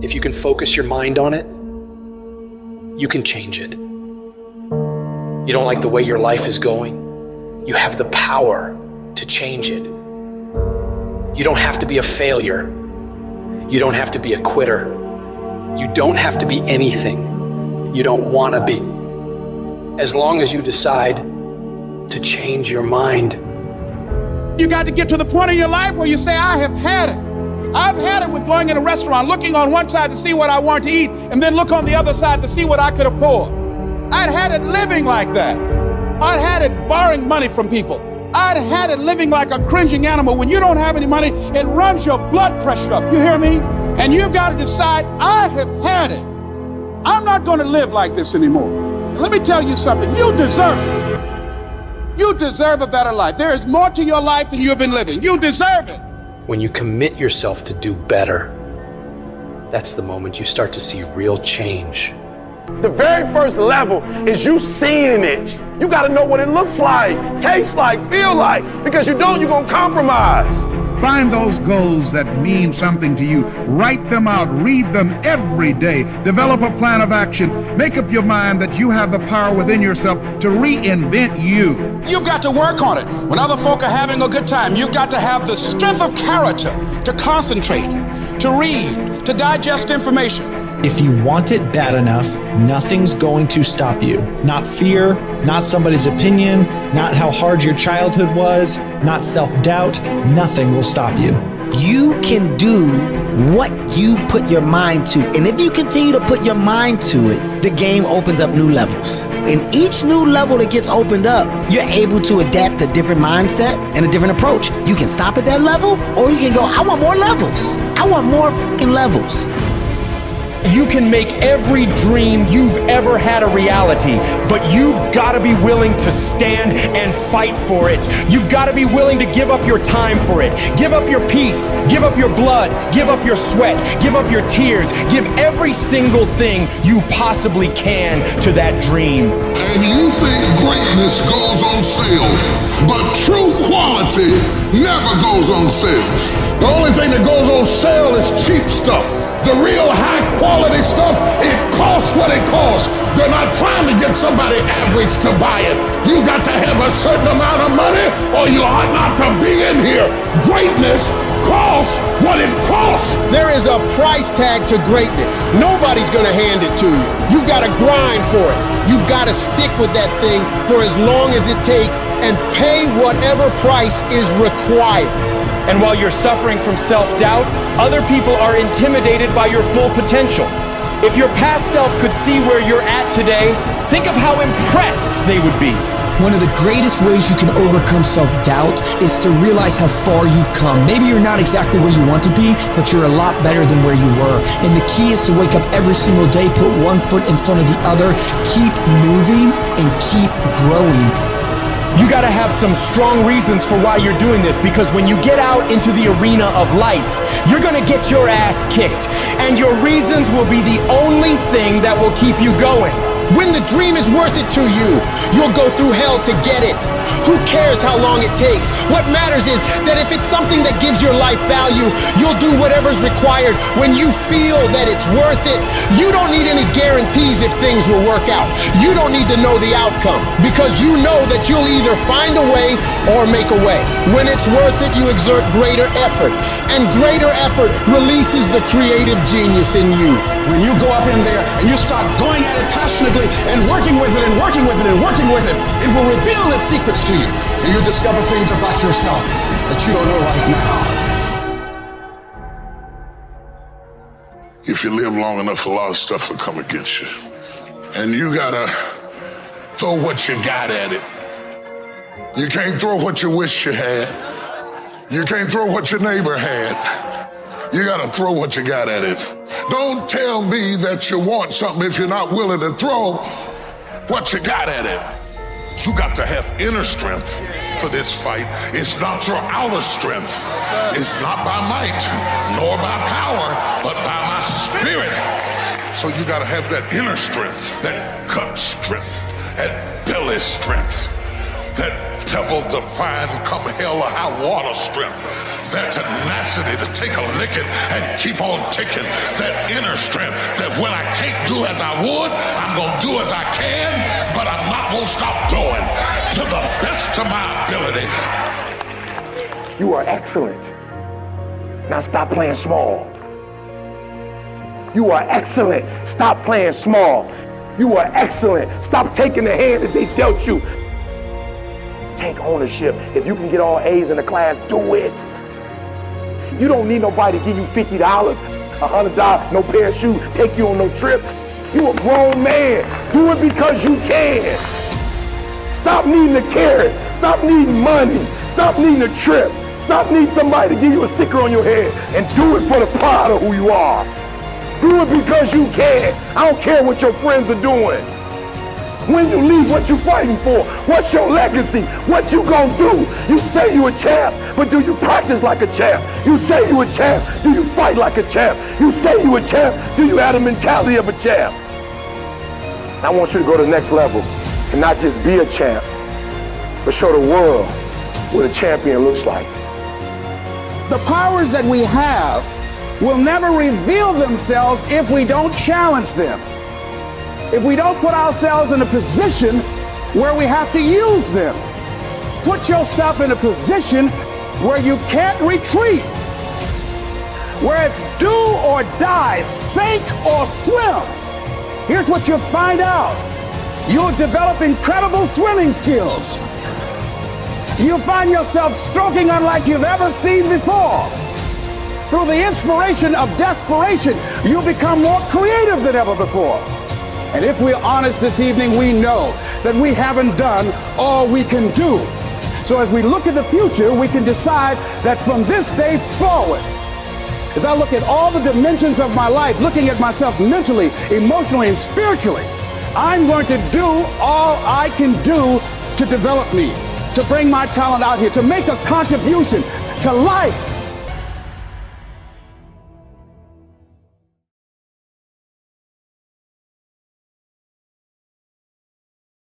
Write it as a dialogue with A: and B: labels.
A: If you can focus your mind on it, you can change it. You don't like the way your life is going? You have the power to change it. You don't have to be a failure. You don't have to be a quitter. You don't have to be anything you don't want to be. As long as you decide to change your mind.
B: You got to get to the point in your life where you say, I have had it. I've had it with going in a restaurant, looking on one side to see what I want to eat, and then look on the other side to see what I could afford. I'd had it living like that. I'd had it borrowing money from people. I'd had it living like a cringing animal. When you don't have any money, it runs your blood pressure up. You hear me? And you've got to decide, I have had it. I'm not going to live like this anymore. And let me tell you something. You deserve it. You deserve a better life. There is more to your life than you've been living. You deserve it.
A: When you commit yourself to do better, that's the moment you start to see real change.
C: The very first level is you seeing it. You got to know what it looks like, tastes like, feel like, because you don't, you're going to compromise.
D: Find those goals that mean something to you. Write them out. Read them every day. Develop a plan of action. Make up your mind that you have the power within yourself to reinvent you.
B: You've got to work on it. When other folk are having a good time, you've got to have the strength of character to concentrate, to read, to digest information.
E: If you want it bad enough, nothing's going to stop you. Not fear, not somebody's opinion, not how hard your childhood was, not self-doubt. Nothing will stop you.
F: You can do what you put your mind to. And if you continue to put your mind to it, the game opens up new levels. In each new level that gets opened up, you're able to adapt a different mindset and a different approach. You can stop at that level, or you can go, I want more levels. I want more fucking levels.
G: You can make every dream you've ever had a reality, but you've got to be willing to stand and fight for it. You've got to be willing to give up your time for it. Give up your peace, give up your blood, give up your sweat, give up your tears, give every single thing you possibly can to that dream.
H: And you think greatness goes on sale, but true quality never goes on sale. The only thing that goes on sale is cheap stuff. The real high quality stuff, it costs what it costs. They're not trying to get somebody average to buy it. You got to have a certain amount of money or you ought not to be in here. Greatness costs what it costs.
I: There is a price tag to greatness. Nobody's gonna hand it to you. You've got to grind for it. You've got to stick with that thing for as long as it takes and pay whatever price is required.
G: And while you're suffering from self-doubt, other people are intimidated by your full potential. If your past self could see where you're at today, think of how impressed they would be.
J: One of the greatest ways you can overcome self-doubt is to realize how far you've come. Maybe you're not exactly where you want to be, but you're a lot better than where you were. And the key is to wake up every single day, put one foot in front of the other, keep moving, and keep growing.
G: You gotta have some strong reasons for why you're doing this, because when you get out into the arena of life, you're gonna get your ass kicked, and your reasons will be the only thing that will keep you going.
I: When the dream is worth it to you, you'll go through hell to get it. Who cares how long it takes? What matters is that if it's something that gives your life value, you'll do whatever's required when you feel that it's worth it. You don't need any guarantees if things will work out. You don't need to know the outcome, because you know that you'll either find a way or make a way. When it's worth it, you exert greater effort, and greater effort releases the creative genius in you.
B: When you go up in there and you start going at it passionately and working with it and working with it and working with it, it will reveal its secrets to you. And you'll discover things about yourself that you don't know right now.
H: If you live long enough, a lot of stuff will come against you. And you gotta throw what you got at it. You can't throw what you wish you had. You can't throw what your neighbor had. You gotta throw what you got at it. Don't tell me that you want something if you're not willing to throw what you got at it. You got to have inner strength for this fight. It's not your outer strength. It's not by might, nor by power, but by my spirit. So you gotta have that inner strength, that gut strength, that belly strength, that devil-defying come hell or high water strength. that tenacity to take a licking and keep on ticking, that inner strength that when I can't do as I would, I'm going to do as I can, but I'm not going to stop doing to the best of my ability.
C: You are excellent. Now stop playing small. You are excellent. Stop playing small. You are excellent. Stop taking the hand that they dealt you. Take ownership. If you can get all A's in the class, do it. You don't need nobody to give you $50, $100, no pair of shoes, take you on no trip. You a grown man. Do it because you can. Stop needing a carrot. Stop needing money. Stop needing a trip. Stop needing somebody to give you a sticker on your head and do it for the pride of who you are. Do it because you can. I don't care what your friends are doing. When you leave, what you fighting for? What's your legacy? What you gonna do? You say you a champ, but do you practice like a champ? You say you a champ, do you fight like a champ? You say you a champ, do you have the mentality of a champ? I want you to go to the next level and not just be a champ, but show the world what a champion looks like.
B: The powers that we have will never reveal themselves if we don't challenge them. If we don't put ourselves in a position where we have to use them. Put yourself in a position where you can't retreat, where it's do or die, sink or swim. Here's what you'll find out. You'll develop incredible swimming skills. You'll find yourself stroking unlike you've ever seen before. Through the inspiration of desperation, you'll become more creative than ever before. And if we're honest this evening, we know that we haven't done all we can do. So as we look at the future, we can decide that from this day forward, as I look at all the dimensions of my life, looking at myself mentally, emotionally, and spiritually, I'm going to do all I can do to develop me, to bring my talent out here, to make a contribution to life.